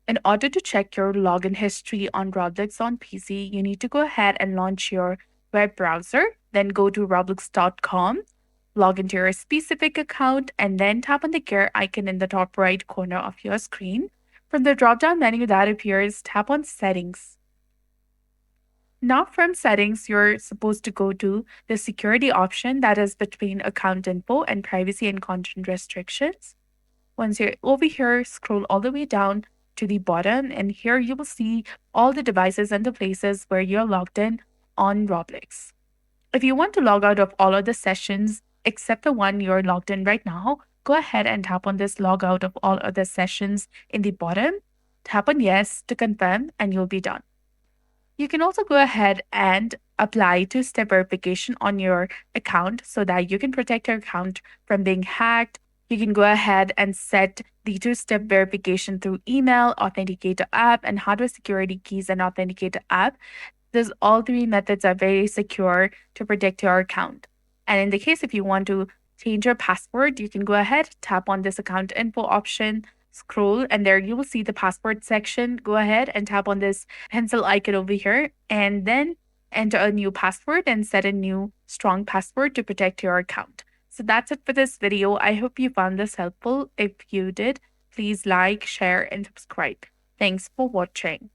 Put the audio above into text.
In order to check your login history on Roblox on PC, you need to go ahead and launch your web browser, then go to roblox.com, log into your specific account, and then tap on the gear icon in the top right corner of your screen. From the drop-down menu that appears, tap on Settings. Now from Settings, you're supposed to go to the security option that is between account info and privacy and content restrictions. Once you're over here, scroll all the way down to the bottom, and here you will see all the devices and the places where you're logged in on Roblox. If you want to log out of all of the sessions except the one you're logged in right now, go ahead and tap on this log out of all other sessions in the bottom. Tap on yes to confirm, and you'll be done. You can also go ahead and apply two-step verification on your account so that you can protect your account from being hacked. You can go ahead and set the two-step verification through email, Authenticator app, and hardware security keys and Authenticator app. Those all three methods are very secure to protect your account. And in the case if you want to change your password, you can go ahead, tap on this account info option, scroll, and there you will see the password section. Go ahead and tap on this pencil icon over here, and then enter a new password and set a new strong password to protect your account. So that's it for this video. I hope you found this helpful. If you did, please like, share, and subscribe. Thanks for watching.